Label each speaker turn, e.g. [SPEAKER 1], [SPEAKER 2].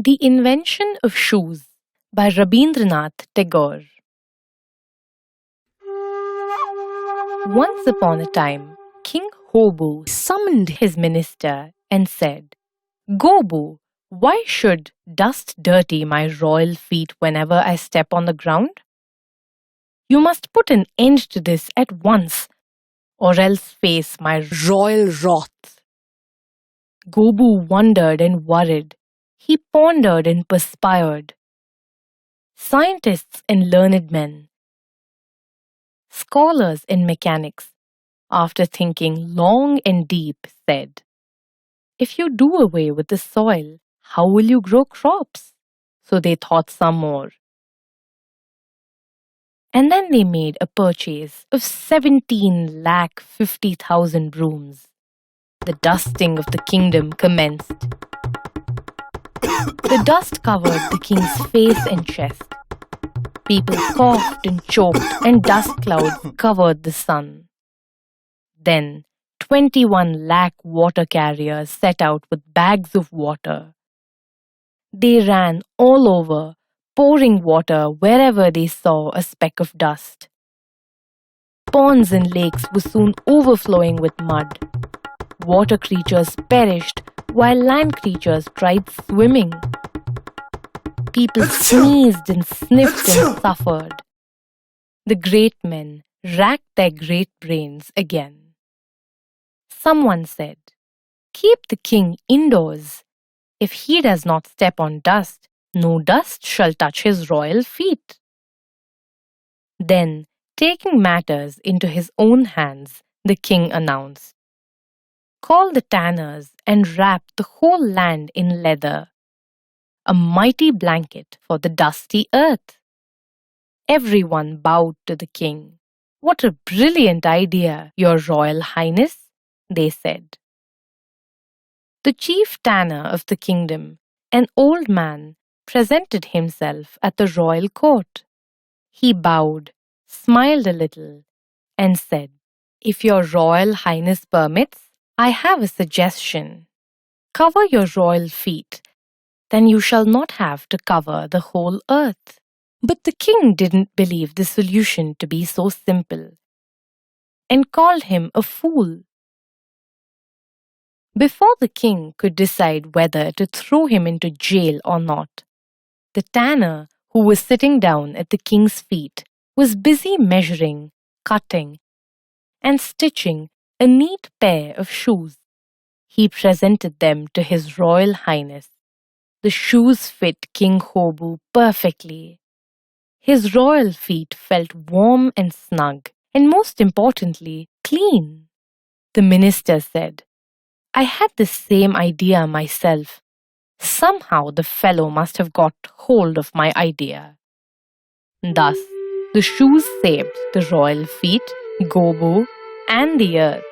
[SPEAKER 1] The Invention of Shoes by Rabindranath Tagore. Once upon a time, King Hobu summoned his minister and said, "Gobu, why should dust dirty my royal feet whenever I step on the ground? You must put an end to this at once, or else face my royal wrath." Gobu wondered and worried. He pondered and perspired. Scientists and learned men, scholars and mechanics, after thinking long and deep, said, "If you do away with the soil, how will you grow crops?" So they thought some more. And then they made a purchase of 17,50,000 brooms. The dusting of the kingdom commenced. The dust covered the king's face and chest. People coughed and choked, and dust clouds covered the sun. Then 21 lakh water carriers set out with bags of water. They ran all over, pouring water wherever they saw a speck of dust. Ponds and lakes were soon overflowing with mud. Water creatures perished, while land creatures tried swimming. People sneezed and sniffed and suffered. The great men racked their great brains again. Someone said, "Keep the king indoors. If he does not step on dust, no dust shall touch his royal feet." Then, taking matters into his own hands, the king announced, "Call the tanners and wrap the whole land in leather, a mighty blanket for the dusty earth." Everyone bowed to the king. "What a brilliant idea, Your Royal Highness," they said. The chief tanner of the kingdom, an old man, presented himself at the royal court. He bowed, smiled a little, and said, "If Your Royal Highness permits, I have a suggestion. Cover your royal feet, then you shall not have to cover the whole earth." But the king didn't believe the solution to be so simple, and called him a fool. Before the king could decide whether to throw him into jail or not, the tanner, who was sitting down at the king's feet, was busy measuring, cutting, and stitching a neat pair of shoes. He presented them to His Royal Highness. The shoes fit King Hobu perfectly. His royal feet felt warm and snug, and most importantly, clean. The minister said, "I had the same idea myself. Somehow the fellow must have got hold of my idea." Thus, the shoes saved the royal feet, Gobu, and the earth.